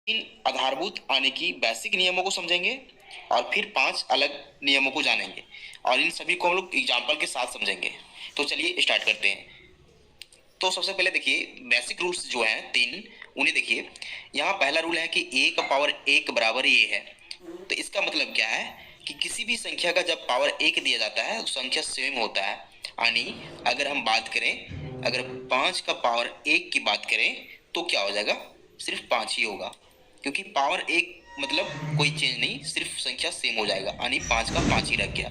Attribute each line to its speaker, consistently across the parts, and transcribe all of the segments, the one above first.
Speaker 1: इन आधारभूत आने की बेसिक नियमों को समझेंगे और फिर 5 अलग नियमों को जानेंगे और इन सभी को हम लोग एग्जाम्पल के साथ समझेंगे। तो चलिए स्टार्ट करते हैं। तो सबसे पहले देखिए बेसिक रूल्स जो हैं 3, उन्हें देखिए। यहाँ पहला रूल है कि a का पावर 1 बराबर a है। तो इसका मतलब क्या है कि किसी भी संख्या का जब पावर 1 दिया जाता है तो संख्या सेम होता है। यानी अगर हम बात करें, अगर 5 का पावर 1 की बात करें तो क्या हो जाएगा, सिर्फ 5 ही होगा, क्योंकि पावर 1 मतलब कोई चेंज नहीं, सिर्फ संख्या सेम हो जाएगा, यानी 5 का 5 ही रख गया।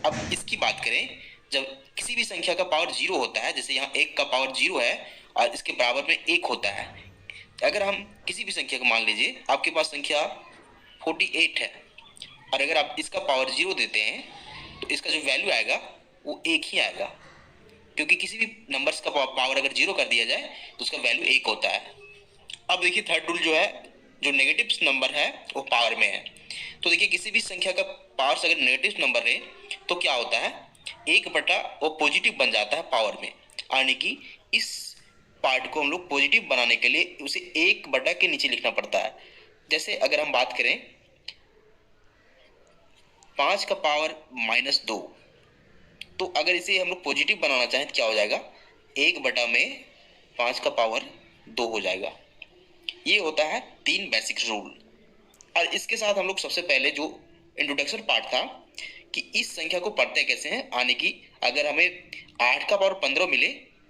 Speaker 1: अब इसकी बात करें, जब किसी भी संख्या का पावर 0 होता है, जैसे यहाँ 1 का पावर 0 है और इसके बराबर में 1 होता है। अगर हम किसी भी संख्या को मान लीजिए, आपके पास संख्या 48 है और अगर आप इसका पावर 0 देते हैं तो इसका जो वैल्यू आएगा वो 1 ही आएगा, क्योंकि किसी भी नंबर्स का पावर अगर 0 कर दिया जाए तो उसका वैल्यू 1 होता है। अब देखिए थर्ड रूल जो है, जो नेगेटिव नंबर है वो पावर में है। तो देखिए किसी भी संख्या का पावर अगर नेगेटिव नंबर है तो क्या होता है, 1 बटा वो पॉजिटिव बन जाता है पावर में, यानी कि इस पार्ट को हम लोग पॉजिटिव बनाने के लिए उसे 1 बटा के नीचे लिखना पड़ता है। जैसे अगर हम बात करें 5 का पावर -2, तो अगर इसे हम लोग पॉजिटिव बनाना चाहें तो क्या हो जाएगा, 1 बटा में 5 का पावर 2 हो जाएगा। ये होता है 3 बेसिक रूल। और इसके साथ हम लोग सबसे पहले जो इंट्रोडक्शन पार्ट था कि इस संख्या को पढ़ते कैसे हैं, यानी कि अगर हमें 8 का पावर 15 मिले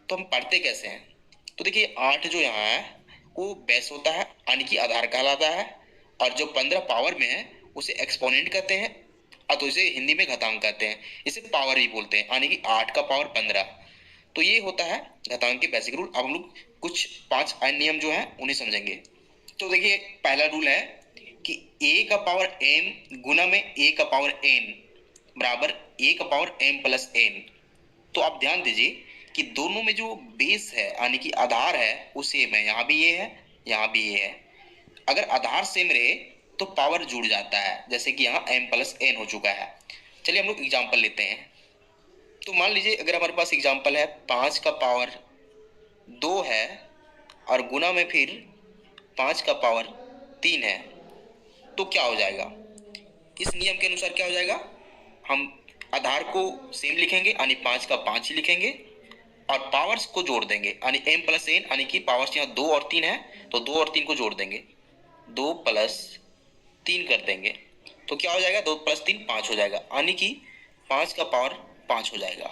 Speaker 1: तो हम पढ़ते कैसे हैं। तो देखिए 8 जो यहाँ है वो बेस होता है, यानी कि आधार कहलाता है, और जो 15 पावर में है उसे एक्सपोनेंट कहते हैं, और तो इसे हिंदी में घातांक कहते हैं, इसे पावर ही बोलते हैं, यानी कि 8 का पावर 15। तो ये होता है घातांक के बेसिक रूल। अब हम लोग कुछ 5 अन्य नियम जो हैं उन्हें समझेंगे। तो देखिए पहला रूल है कि a का पावर m गुना में a का पावर n बराबर a का पावर m प्लस n। तो आप ध्यान दीजिए कि दोनों में जो बेस है, यानी कि आधार है, वो सेम है। यहाँ भी ये है, यहाँ भी ये है। अगर आधार सेम रहे तो पावर जुड़ जाता है, जैसे कि यहाँ m प्लस n हो चुका है। चलिए हम लोग एग्जाम्पल लेते हैं। तो मान लीजिए अगर हमारे पास एग्जाम्पल है 5 का पावर 2 है और गुना में फिर 5 का पावर 3 है, तो क्या हो जाएगा, इस नियम के अनुसार क्या हो जाएगा, हम आधार को सेम लिखेंगे यानी 5 का 5 ही लिखेंगे और पावर्स को जोड़ देंगे, यानी m प्लस n, यानी कि पावर्स यहाँ 2 और 3 है तो 2 और 3 को जोड़ देंगे, 2 प्लस 3 कर देंगे, तो क्या हो जाएगा, 2 प्लस 3 5 हो जाएगा, यानी कि 5 का पावर 5 हो जाएगा।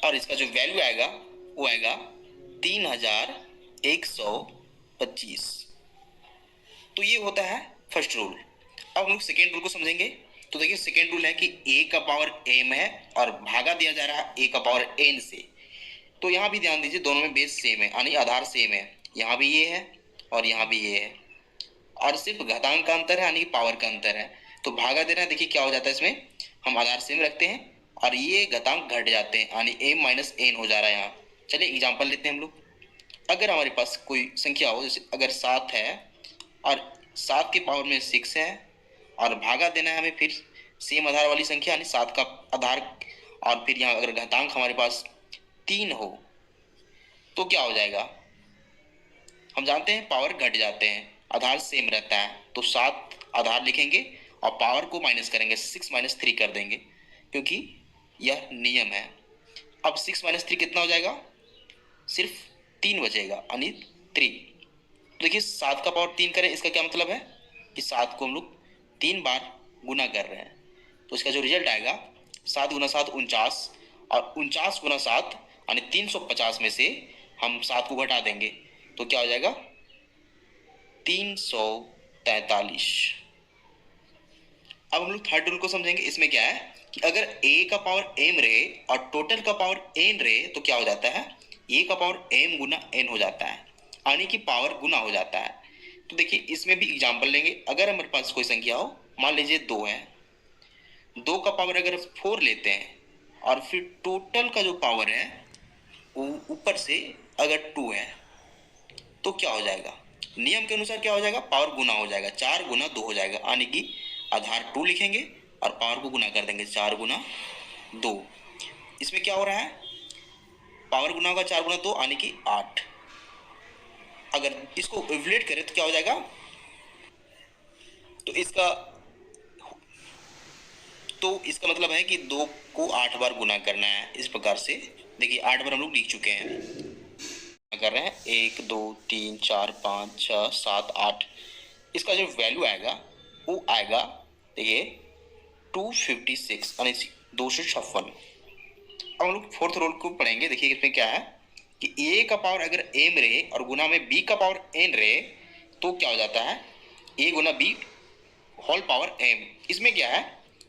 Speaker 1: और इसका जो वैल्यू आएगा वो आएगा 3125। तो ये होता है फर्स्ट रूल। अब हम लोग सेकेंड रूल को समझेंगे। तो देखिए सेकेंड रूल है कि a का पावर m है और भागा दिया जा रहा है a का पावर n से। तो यहाँ भी ध्यान दीजिए दोनों में बेस सेम है, यानी आधार सेम है। यहाँ भी ये है और यहाँ भी ये है, और सिर्फ घातांक का अंतर है, यानी कि पावर का अंतर है। तो भागा देना, देखिए क्या हो जाता है, इसमें हम आधार सेम रखते हैं और ये घातांक घट जाते हैं, यानी m माइनस n हो जा रहा है यहाँ। चलिए एग्जाम्पल लेते हैं हम लोग। अगर हमारे पास कोई संख्या हो, जैसे अगर 7 है और 7 के पावर में 6 है और भागा देना है हमें फिर सेम आधार वाली संख्या, यानी 7 का आधार, और फिर यहाँ अगर घातांक हमारे पास 3 हो तो क्या हो जाएगा, हम जानते हैं पावर घट जाते हैं, आधार सेम रहता है, तो 7 आधार लिखेंगे और पावर को माइनस करेंगे, 6 माइनस 3 कर देंगे, क्योंकि यह नियम है। अब 6 माइनस 3 कितना हो जाएगा, सिर्फ 3 बचेगा, यानी 3। देखिए 7 का पावर 3 करें, इसका क्या मतलब है कि 7 को हम लोग 3 बार गुना कर रहे हैं, तो इसका जो रिजल्ट आएगा 7 गुना 7 49, और 49 गुना 7 यानी 350 में से हम 7 को घटा देंगे तो क्या हो जाएगा 343। अब हम लोग थर्ड रूल को समझेंगे। इसमें क्या है कि अगर a का पावर m रहे और टोटल का पावर n रहे तो क्या हो जाता है, a का पावर m गुना n हो जाता है, यानी कि पावर गुना हो जाता है। तो देखिए इसमें भी एग्जाम्पल लेंगे। अगर हमारे पास कोई संख्या हो, मान लीजिए 2 है, 2 का पावर अगर 4 लेते हैं और फिर टोटल का जो पावर है वो ऊपर से अगर 2 है तो क्या हो जाएगा, नियम के अनुसार क्या हो जाएगा, पावर गुना हो जाएगा, 4 गुना 2 हो जाएगा, यानी कि आधार 2 लिखेंगे और पावर को गुना कर देंगे, 4 गुना 2। इसमें क्या हो रहा है, पावर गुना होगा 4 गुना 2 यानी कि 8। अगर इसको इवलेट करें तो क्या हो जाएगा, तो इसका मतलब है कि 2 को 8 बार गुना करना है। इस प्रकार से देखिए 8 बार हम लोग लिख चुके हैं, कर रहे हैं 1 2 3 4 5 6 7 8। इसका जो वैल्यू आएगा वो आएगा देखिए 256 यानी 256। अब हम लोग फोर्थ रूल को पढ़ेंगे। देखिए इसमें क्या है कि a का पावर अगर m रहे और गुना में b का पावर n रहे तो क्या हो जाता है a गुना b होल पावर m। इसमें क्या है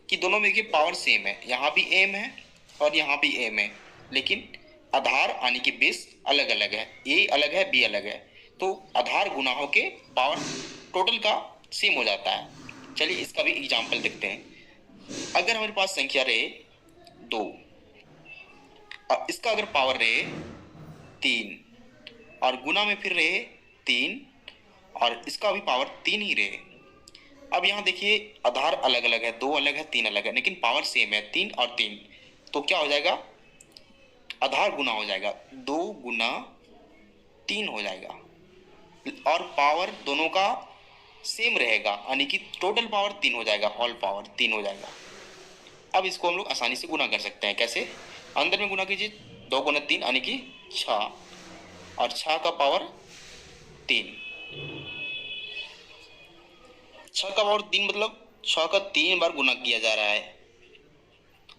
Speaker 1: कि दोनों में पावर सेम है, यहाँ भी m है और यहाँ भी m है, लेकिन आधार यानी कि बेस अलग अलग है, a अलग है b अलग है, तो आधार गुना होके पावर टोटल का सेम हो जाता है। चलिए इसका भी एग्जाम्पल देखते हैं। अगर हमारे पास संख्या रहे 2 और इसका अगर पावर रहे 3 और गुना में फिर रहे 3 और इसका भी पावर 3 ही रहे। अब यहाँ देखिए आधार अलग अलग है, 2 अलग है 3 अलग है, लेकिन पावर सेम है 3 और 3, तो क्या हो जाएगा आधार गुना हो जाएगा, 2 गुना 3 हो जाएगा और पावर दोनों का सेम रहेगा यानी कि टोटल पावर 3 हो जाएगा, होल पावर 3 हो जाएगा। अब इसको हम लोग आसानी से गुना कर सकते हैं। कैसे? अंदर में गुना कीजिए, 2 गुना 3 यानी कि 6 और 6 का पावर 3, 6 का पावर 3 मतलब 6 का 3 बार गुना किया जा रहा है।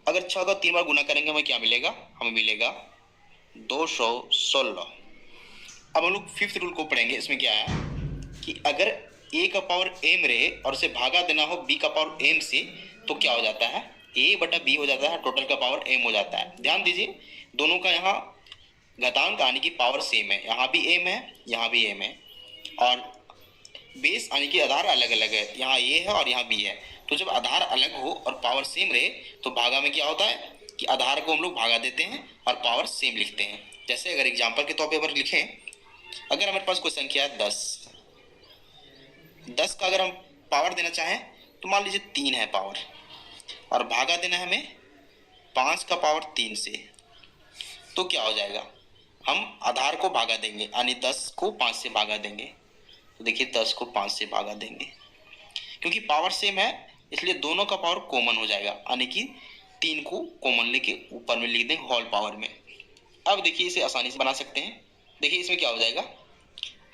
Speaker 1: अगर 6 का 3 बार गुना करेंगे हमें क्या मिलेगा? हमें मिलेगा 216। अब हम लोग फिफ्थ रूल को पढ़ेंगे। इसमें क्या है कि अगर a का पावर m रहे और उसे भागा देना हो b का पावर m से तो क्या हो जाता है a बटा b हो जाता है, टोटल का पावर m हो जाता है। ध्यान दीजिए दोनों का यहाँ घातांक यानी कि पावर सेम है, यहाँ भी m है यहाँ भी m है और बेस यानी कि आधार अलग अलग है, यहाँ a है और यहाँ b है। तो जब आधार अलग हो और पावर सेम रहे तो भागा में क्या होता है कि आधार को हम लोग भागा देते हैं और पावर सेम लिखते हैं। जैसे अगर एग्जाम्पल के तौर पर अगर लिखें, अगर हमारे पास कोई संख्या है 10 का अगर हम पावर देना चाहें तो मान लीजिए 3 है पावर और भागा देना है हमें 5 का पावर 3 से, तो क्या हो जाएगा? हम आधार को भागा देंगे यानी 10 को 5 से भागा देंगे। तो देखिए 10 को 5 से भागा देंगे, क्योंकि पावर सेम है इसलिए दोनों का पावर कॉमन हो जाएगा यानी कि 3 को कॉमन लेके ऊपर में लिख देंगे होल पावर में। अब देखिए इसे आसानी से बना सकते हैं। देखिए इसमें क्या हो जाएगा,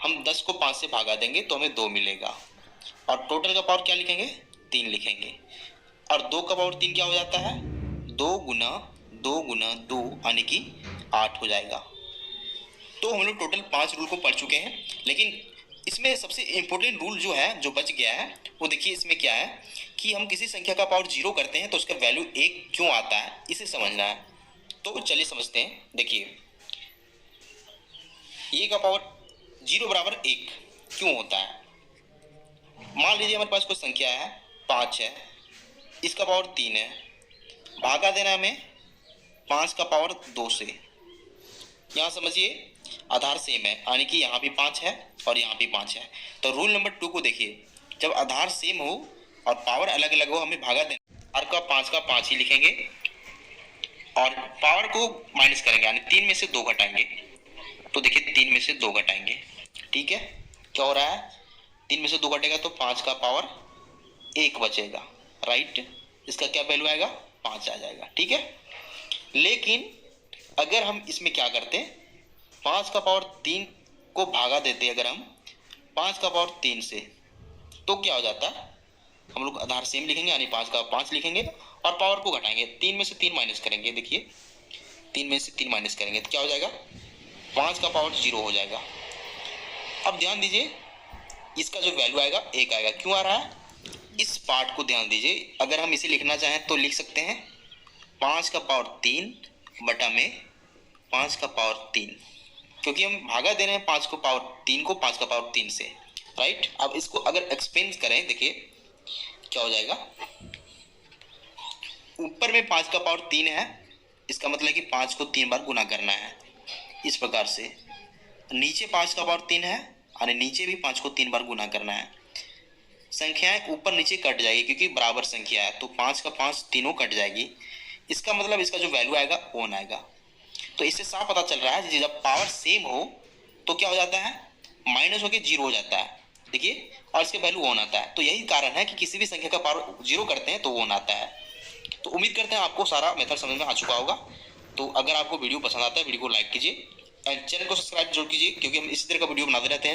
Speaker 1: हम 10 को 5 से भागा देंगे तो हमें 2 मिलेगा और टोटल का पावर क्या लिखेंगे? 3 लिखेंगे और 2 का पावर 3 क्या हो जाता है? 2 गुना 2 यानी कि 8 हो जाएगा। तो हम लोग टोटल 5 रूल को पढ़ चुके हैं, लेकिन इसमें सबसे इम्पोर्टेंट रूल जो है जो बच गया है वो देखिए इसमें क्या है कि हम किसी संख्या का पावर 0 करते हैं तो उसका वैल्यू 1 क्यों आता है, इसे समझना है। तो चलिए समझते हैं। देखिए a का पावर 0 बराबर 1 क्यों होता है? मान लीजिए हमारे पास कोई संख्या है 5 है, इसका पावर 3 है, भागा देना हमें 5 का पावर 2 से। यहाँ समझिए आधार सेम है यानी कि यहाँ भी 5 है और यहाँ भी 5 है। तो रूल नंबर 2 को देखिए, जब आधार सेम हो और पावर अलग अलग हो हमें भागा देना, आधार का 5 ही लिखेंगे और पावर को माइनस करेंगे यानी 3 में से 2 घटाएंगे। तो देखिए 3 में से 2 घटाएंगे, ठीक है, क्या हो रहा है 3 में से 2 घटेगा तो 5 का पावर 1 बचेगा, राइट। इसका क्या वैल्यू आएगा? 5 आ जाएगा, ठीक है। लेकिन अगर हम इसमें क्या करते हैं, 5 का पावर 3 को भागा देते अगर हम 5 का पावर 3 से, तो क्या हो जाता है, हम लोग आधार सेम लिखेंगे यानी 5 का 5 लिखेंगे और पावर को घटाएंगे, 3 में से 3 माइनस करेंगे। देखिए 3 में से 3 माइनस करेंगे तो क्या हो जाएगा? 5 का पावर 0 हो जाएगा। अब ध्यान दीजिए इसका जो वैल्यू आएगा 1 आएगा। क्यों आ रहा है? इस पार्ट को ध्यान दीजिए। अगर हम इसे लिखना चाहें तो लिख सकते हैं 5 का पावर 3 बटा में 5 का पावर 3, क्योंकि हम भागा दे रहे हैं 5 को पावर 3 को 5 का पावर 3 से, राइट। अब इसको अगर एक्सपेंड करें, देखिए क्या हो जाएगा, ऊपर में 5 का पावर 3 है, इसका मतलब है कि 5 को 3 बार गुना करना है इस प्रकार से। नीचे 5 का पावर 3 है और नीचे भी 5 को 3 बार गुना करना है। संख्याएं ऊपर नीचे कट जाएगी क्योंकि बराबर संख्या है, तो 5 का 5 तीनों कट जाएगी। इसका मतलब इसका जो वैल्यू आएगा 1 आएगा। तो इससे साफ पता चल रहा है जब पावर सेम हो तो क्या हो जाता है, माइनस होके 0 हो जाता है। देखिए, और इसके वैल्यू 1 आता है। तो यही कारण है कि किसी भी संख्या का पावर 0 करते हैं तो 1 आता है। तो उम्मीद करते हैं आपको सारा मेथड समझ में आ चुका होगा। तो अगर आपको वीडियो पसंद आता है, वीडियो को लाइक कीजिए एंड चैनल को सब्सक्राइब जरूर कीजिए, क्योंकि हम इसी तरह का वीडियो बनाते रहते हैं।